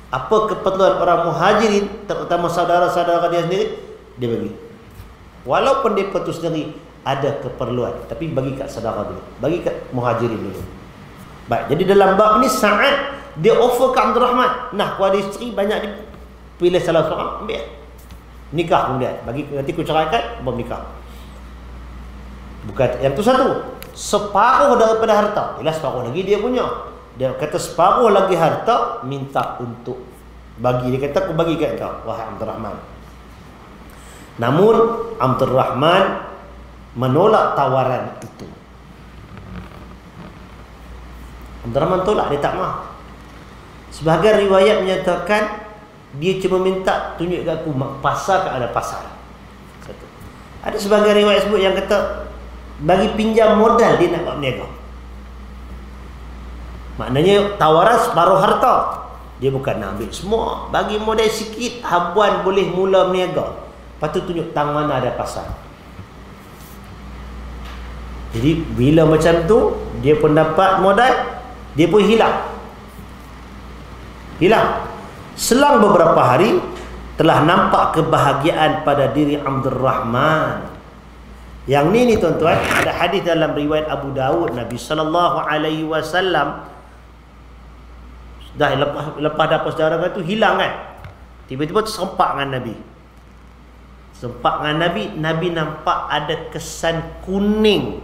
Apa keperluan orang Muhajirin, terutama saudara-saudara dia sendiri, dia bagi. Walaupun dia tu sendiri ada keperluan, tapi bagi kat saudara dulu, bagi kat Muhajirin dulu. Baik, jadi dalam bab ni Sa'ad dia offer ke Abdul Rahman. Nah, aku ada isteri banyak, dia pilih salah seorang, ambil. Nikah kemudian. Bagi nanti aku ceraikan, baru nikah. Bukan yang tu satu. Separuh daripada harta. Ialah separuh lagi dia punya. Dia kata separuh lagi harta, minta untuk bagi. Dia kata aku bagi kat kau, wahai Abdul Rahman. Namun Abdul Rahman menolak tawaran itu. Abdul Rahman tolak, dia tak mahu. Sebahagian riwayat menyatakan dia cuma minta tunjuk kat aku pasar ke ada pasar. Satu. Ada sebahagian riwayat sebut yang kata bagi pinjam modal dia nak buat berniaga. Maknanya tawaran separuh harta. Dia bukan nak ambil semua, bagi modal sikit, habuan boleh mula berniaga. Lepas tu tunjuk tang mana ada pasar. Jadi bila macam tu dia pun dapat modal, dia pun hilang. Selang beberapa hari telah nampak kebahagiaan pada diri Abdul Rahman. Yang ni tuan-tuan, ada hadis dalam riwayat Abu Dawud, Nabi sallallahu alaihi wasallam dah lepas dapat saudara tu hilang kan. Tiba-tiba terserempak dengan Nabi. Serempak dengan Nabi, Nabi nampak ada kesan kuning,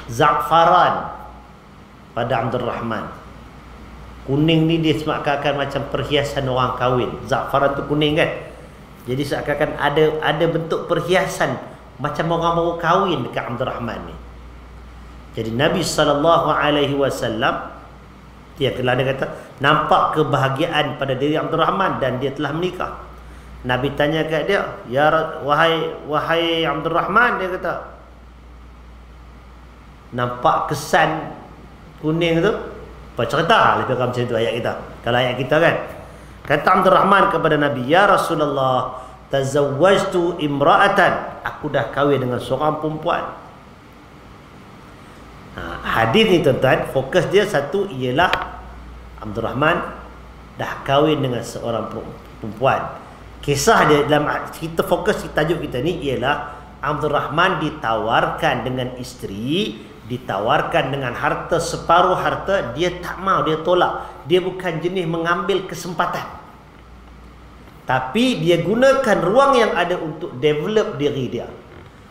za'faran pada Abdul Rahman. Kuning ni dia seakan-akan macam perhiasan orang kahwin. Za'faran tu kuning kan. Jadi seakan-akan ada bentuk perhiasan macam orang baru kahwin dekat Abdul Rahman ni. Jadi Nabi SAW dia kata nampak kebahagiaan pada diri Abdul Rahman dan dia telah menikah. Nabi tanya kat dia, wahai Abdul Rahman, dia kata, nampak kesan kuning tu? Apa cerita lebih kurang macam tu ayat kita. Kalau ayat kita kan, kata Abdul Rahman kepada Nabi, ya Rasulullah, tazawwajtu imra'atan, aku dah kahwin dengan seorang perempuan. Hadis ni tuan-tuan, fokus dia satu ialah Abdul Rahman dah kahwin dengan seorang perempuan. Kisah dia dalam kita fokus tajuk kita ni ialah Abdul Rahman ditawarkan dengan isteri, ditawarkan dengan harta, separuh harta, dia tak mau, dia tolak. Dia bukan jenis mengambil kesempatan, tapi dia gunakan ruang yang ada untuk develop diri dia.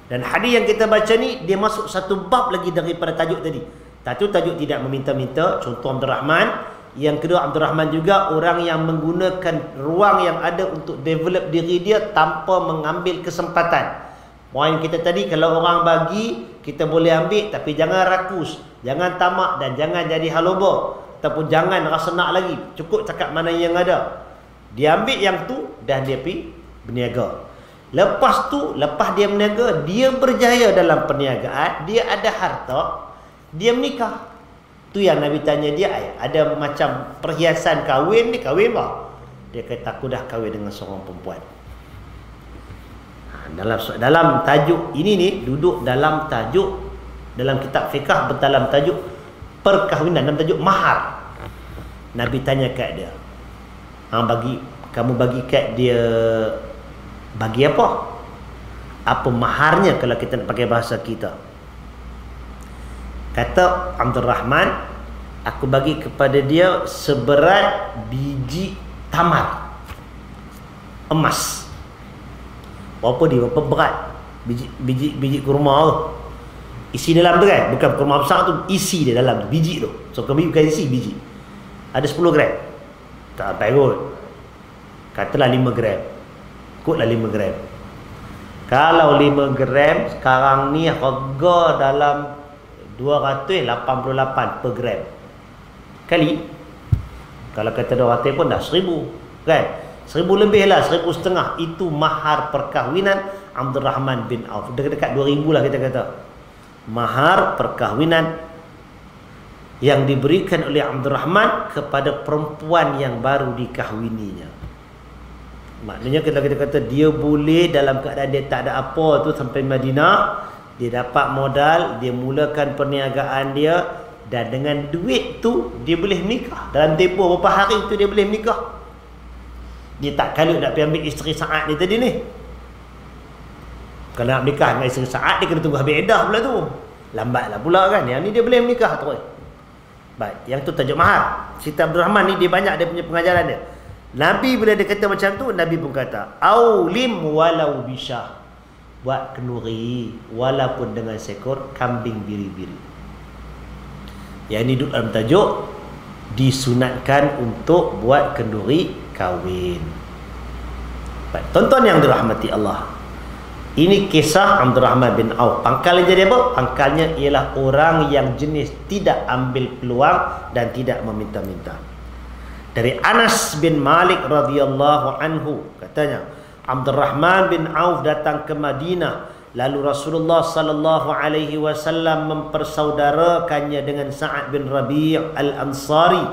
Dan hadis yang kita baca ni, dia masuk satu bab lagi daripada tajuk tadi. Tajuk tidak meminta-minta, contoh Abdul Rahman. Yang kedua, Abdul Rahman juga orang yang menggunakan ruang yang ada untuk develop diri dia tanpa mengambil kesempatan. Poin kita tadi, kalau orang bagi, kita boleh ambil, tapi jangan rakus, jangan tamak dan jangan jadi haloba, ataupun jangan rasa nak lagi. Cukup cakap mana yang ada. Dia ambil yang tu dan dia pergi berniaga. Lepas tu, lepas dia berniaga, dia berjaya dalam perniagaan, dia ada harta, dia menikah. Tu yang Nabi tanya dia, ada macam perhiasan kahwin ni, kahwin apa? Dia kata, aku dah kahwin dengan seorang perempuan. Dalam tajuk ini ni, duduk dalam tajuk, dalam kitab fiqh dalam tajuk perkahwinan, dalam tajuk mahar. Nabi tanya kat dia, Kamu bagi kat dia, bagi apa? Apa maharnya kalau kita nak pakai bahasa kita? Kata Abdul Rahman, aku bagi kepada dia seberat biji tamar emas. Berapa dia? Berapa berat biji kurma tu? Isi dalam tu kan, bukan kurma besar tu, isi dia dalam tu, biji tu. So kami bukan isi biji. Ada 10 gram. Tak sampai kot. Katalah 5 gram. Kutlah 5 gram. Kalau 5 gram sekarang ni harga dalam 288 per gram. Kali kalau kata 200 pun dah 1000 kan? 1000 lebih lah, 1500. Itu mahar perkahwinan Abdul Rahman bin Auf. Dekat-dekat 2000 lah kita kata. Mahar perkahwinan yang diberikan oleh Abdul Rahman kepada perempuan yang baru dikahwininya. Maknanya kalau kita kata dia boleh dalam keadaan dia tak ada apa tu sampai Madinah, dia dapat modal, dia mulakan perniagaan dia, dan dengan duit tu dia boleh menikah. Dalam tempoh beberapa hari tu dia boleh menikah. Dia tak kalut nak pergi ambil isteri Sa'ad ni tadi ni. Kalau nak menikah dengan isteri Sa'ad, dia kena tunggu habis iddah pula tu. Lambatlah pula kan. Yang ni dia boleh menikah terus. Baik, yang tu tajuk mahar. Cerita Abdul Rahman ni dia banyak dia punya pengajaran dia. Nabi bila dia kata macam tu, Nabi pun kata, aulim walau bisyah. Buat kenduri walaupun dengan seekor kambing biri-biri. Yang ini duduk dalam tajuk disunatkan untuk buat kenduri kahwin. Baik, tonton yang dirahmati Allah. Ini kisah Abdul Rahman bin Auf. Pangkalnya jadi apa? Pangkalnya ialah orang yang jenis tidak ambil peluang dan tidak meminta-minta. Dari Anas bin Malik radhiyallahu anhu katanya, Abdul Rahman bin Auf datang ke Madinah, lalu Rasulullah sallallahu alaihi wasallam mempersaudarakannya dengan Sa'ad bin Rabi' al-Ansari.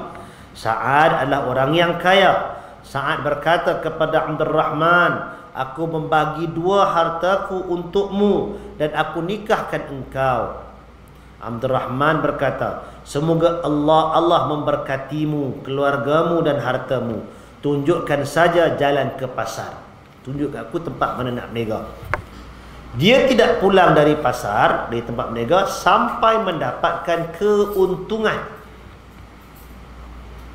Sa'ad adalah orang yang kaya. Sa'ad berkata kepada Abdul Rahman, aku membagi 2 hartaku untukmu dan aku nikahkan engkau. Abdul Rahman berkata, semoga Allah memberkatimu, keluargamu dan hartamu. Tunjukkan saja jalan ke pasar. Tunjuk aku tempat mana nak berniaga. Dia tidak pulang dari pasar, dari tempat berniaga sampai mendapatkan keuntungan.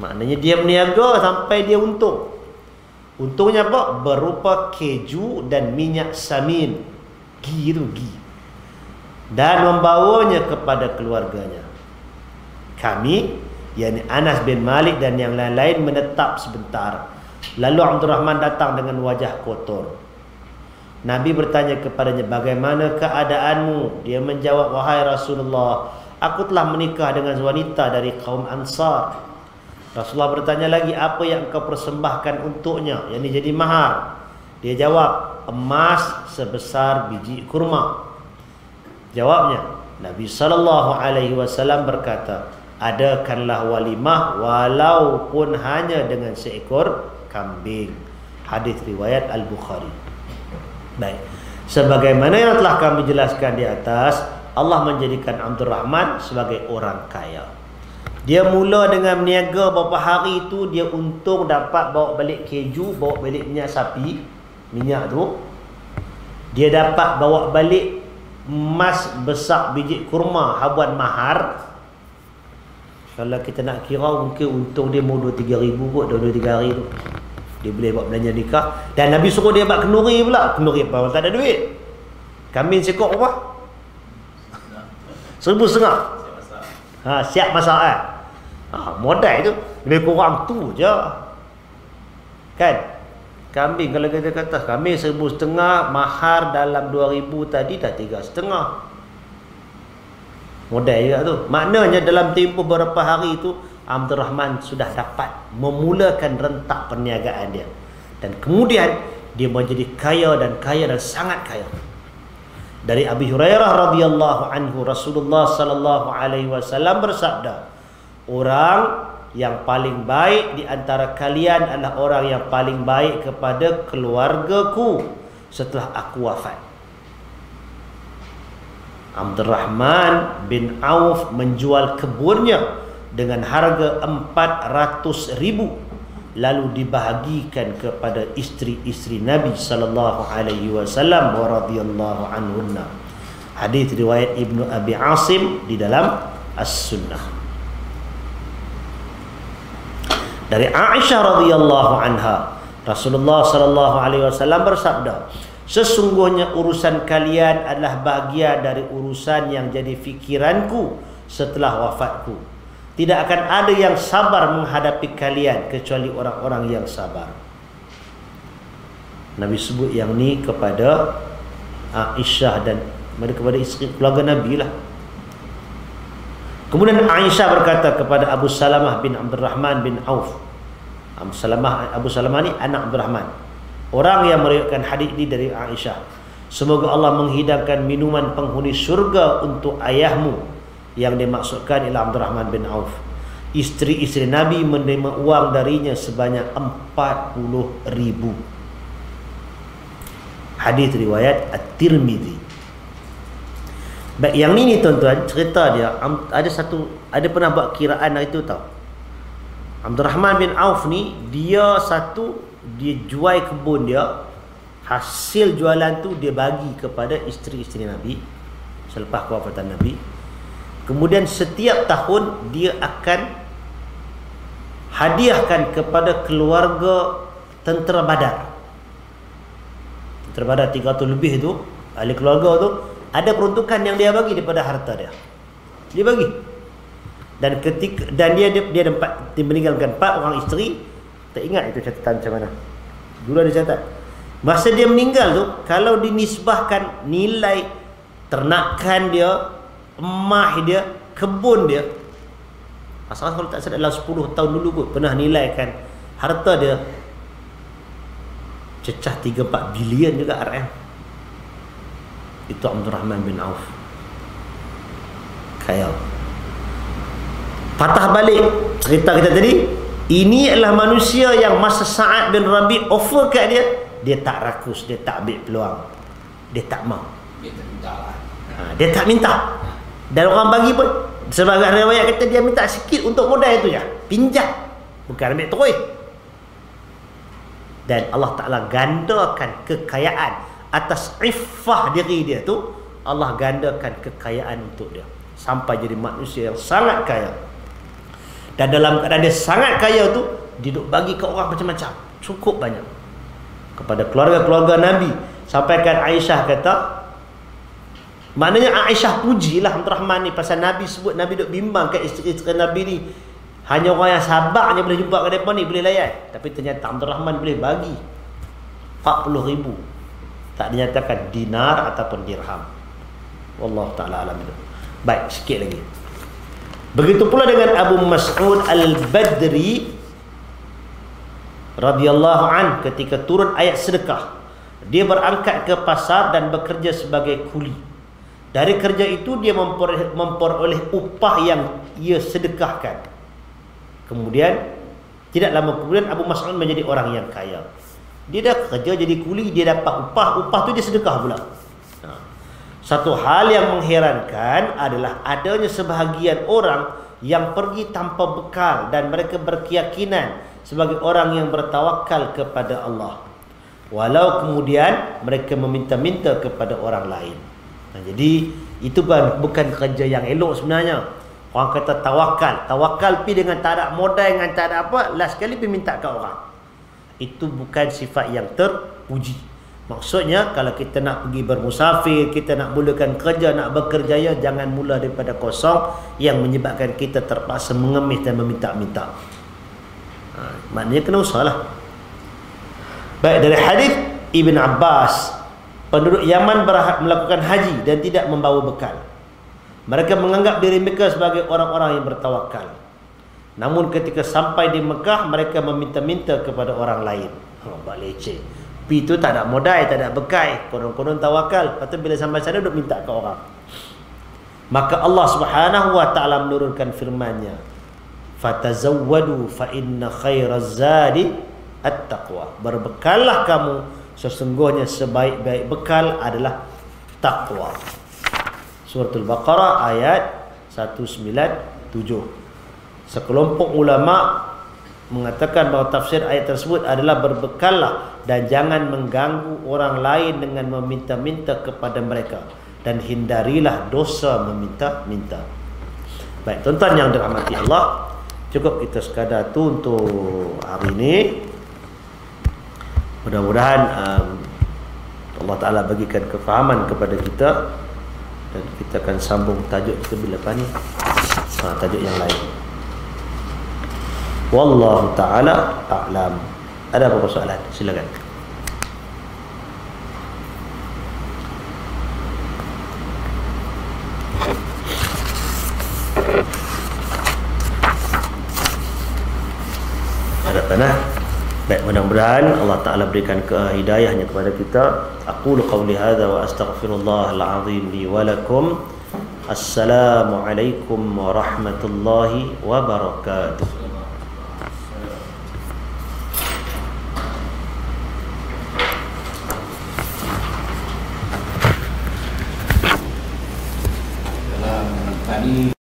Maknanya dia berniaga sampai dia untung. Untungnya apa? Berupa keju dan minyak samin. Ghee tu, ghee. Dan membawanya kepada keluarganya. Kami, yakni Anas bin Malik dan yang lain-lain menetap sebentar. Lalu Abdul Rahman datang dengan wajah kotor. Nabi bertanya kepadanya, bagaimana keadaanmu? Dia menjawab, wahai Rasulullah, aku telah menikah dengan wanita dari kaum Ansar. Rasulullah bertanya lagi, apa yang engkau persembahkan untuknya? Yang ini jadi mahar. Dia jawab, emas sebesar biji kurma. Jawabnya, Nabi SAW berkata, adakanlah walimah walaupun hanya dengan seekor kambing. Hadis riwayat Al-Bukhari. Baik, sebagaimana yang telah kami jelaskan di atas, Allah menjadikan Abdul Rahman sebagai orang kaya. Dia mula dengan berniaga beberapa hari itu, dia untung dapat bawa balik keju, bawa balik minyak sapi, minyak tu. Dia dapat bawa balik emas besar biji kurma habuan mahar. Kalau kita nak kira, mungkin untung dia mau 2-3 ribu kot, 2-3 hari tu dia boleh buat belanja nikah. Dan Nabi suruh dia buat kenduri pula. Kenduri apa? Tak ada duit. Kambing sekok apa? 1,500. Siap masak kan? Modal tu lebih kurang tu je kan. Kambing kalau kita kata kambing 1,500, mahar dalam 2,000 tadi dah 3,500. Modal juga tu. Maknanya dalam tempoh beberapa hari itu Abdul Rahman sudah dapat memulakan rentak perniagaan dia. Dan kemudian dia menjadi kaya dan sangat kaya. Dari Abi Hurairah radhiyallahu anhu, Rasulullah sallallahu alaihi wasallam bersabda, orang yang paling baik di antara kalian adalah orang yang paling baik kepada keluargaku setelah aku wafat. Abdul Rahman bin Auf menjual kebunnya dengan harga 400,000 lalu dibahagikan kepada isteri-isteri Nabi sallallahu alaihi wasallam wa radhiyallahu anhunna. Hadis riwayat Ibnu Abi Asim di dalam As-Sunnah. Dari Aisyah radhiyallahu anha, Rasulullah sallallahu alaihi wasallam bersabda, sesungguhnya urusan kalian adalah bahagian dari urusan yang jadi fikiranku setelah wafatku. Tidak akan ada yang sabar menghadapi kalian kecuali orang-orang yang sabar. Nabi sebut yang ni kepada Aisyah dan kepada isteri keluarga Nabi lah. Kemudian Aisyah berkata kepada Abu Salamah bin Abdurrahman bin Auf. Abu Salamah ni anak Abdurrahman, orang yang meriwayatkan hadis ini dari Aisyah. Semoga Allah menghidangkan minuman penghuni syurga untuk ayahmu. Yang dimaksudkan ialah Abdurrahman bin Auf. Isteri-isteri Nabi menerima uang darinya sebanyak 40,000. Hadis riwayat At-Tirmidzi. Baik, yang ni tuan-tuan, cerita dia ada pernah buat kiraan hari tu tau. Abdurrahman bin Auf ni, dia jual kebun dia, hasil jualan tu dia bagi kepada isteri-isteri Nabi selepas kewafatan Nabi. Kemudian setiap tahun dia akan hadiahkan kepada keluarga tentera Badar. Tentera Badar 300 lebih tu, ahli keluarga tu, ada peruntukan yang dia bagi daripada harta dia. Dia bagi. Dan dia meninggalkan 4 orang isteri. Tak ingat itu catatan macam mana. Dulu ada catat. Masa dia meninggal tu, kalau dinisbahkan nilai ternakan dia, emas dia, kebun dia, asal kalau tak salah dalam 10 tahun dulu kot pernah nilaikan harta dia cecah 3-4 bilion juga RM. Itu Abdurrahman bin Auf. Kaya. Patah balik cerita kita tadi, ini adalah manusia yang masa Sa'ad bin Rabi' offer kat dia, dia tak rakus, dia tak ambil peluang, dia tak mau, dia tak minta. Dan orang bagi pun, sebagai riwayat kata dia minta sikit untuk modal itu je, pinjam, bukan ambil terus. Dan Allah Ta'ala gandakan kekayaan atas iffah diri dia tu. Allah gandakan kekayaan untuk dia sampai jadi manusia yang sangat kaya. Dan dalam keadaan dia sangat kaya tu, dia duk bagi ke orang macam-macam, cukup banyak, kepada keluarga-keluarga Nabi. Sampaikan Aisyah kata, maknanya Aisyah pujilah Abdurrahman ni pasal Nabi sebut, Nabi duk bimbang kat isteri-isteri Nabi ni, hanya orang yang sabar je boleh jumpa kat mereka ni, boleh layan. Tapi ternyata Abdurrahman boleh bagi 40,000. Tak dinyatakan dinar ataupun dirham. Wallahu ta'ala alam. Baik, sikit lagi. Begitu pula dengan Abu Mas'ud Al-Badri radhiyallahu an, ketika turun ayat sedekah, dia berangkat ke pasar dan bekerja sebagai kuli. Dari kerja itu dia memperoleh upah yang ia sedekahkan. Kemudian tidak lama kemudian Abu Mas'ud menjadi orang yang kaya. Dia dah kerja jadi kuli, dia dapat upah tu dia sedekah pula. Satu hal yang mengherankan adalah adanya sebahagian orang yang pergi tanpa bekal dan mereka berkeyakinan sebagai orang yang bertawakal kepada Allah, walau kemudian mereka meminta-minta kepada orang lain. Jadi itu bukan kerja yang elok sebenarnya. Orang kata tawakal pi dengan tak ada modal, dengan tak ada apa, last sekali pi minta ke orang. Itu bukan sifat yang terpuji. Maksudnya kalau kita nak pergi bermusafir, kita nak mulakan kerja, nak bekerjaya, jangan mula daripada kosong yang menyebabkan kita terpaksa mengemis dan meminta-minta. Maknanya kena usahalah. Baik, dari hadis Ibn Abbas, penduduk Yaman melakukan haji dan tidak membawa bekal. Mereka menganggap diri mereka sebagai orang-orang yang bertawakal. Namun ketika sampai di Mekah, mereka meminta-minta kepada orang lain. Buat leceh. Pi tu tak ada modal, tak ada bekal, konon-konon tawakal. Lepas tu bila sampai sana duk minta ke orang. Maka Allah Subhanahu wa taala menurunkan firman-Nya, "Fatazawwadu fa inna khairaz zadi at-taqwa." Berbekallah kamu, sesungguhnya sebaik-baik bekal adalah takwa. Suratul Baqarah ayat 197. Sekelompok ulama mengatakan bahawa tafsir ayat tersebut adalah berbekallah dan jangan mengganggu orang lain dengan meminta-minta kepada mereka, dan hindarilah dosa meminta-minta. Baik, tuan-tuan yang dirahmati Allah, cukup kita sekadar tu untuk hari ini. Mudah-mudahan Allah Ta'ala bagikan kefahaman kepada kita, dan kita akan sambung tajuk kita bila lepas ni, tajuk yang lain. Wallahu ta'ala a'lam. Ada apa soalan? Silakan. Ada tanah. Baik, mudah-mudahan Allah Ta'ala berikan hidayahnya kepada kita. Aqulu qawli hadha wa astaghfirullahal azim li wa lakum. Assalamualaikum warahmatullahi wabarakatuh.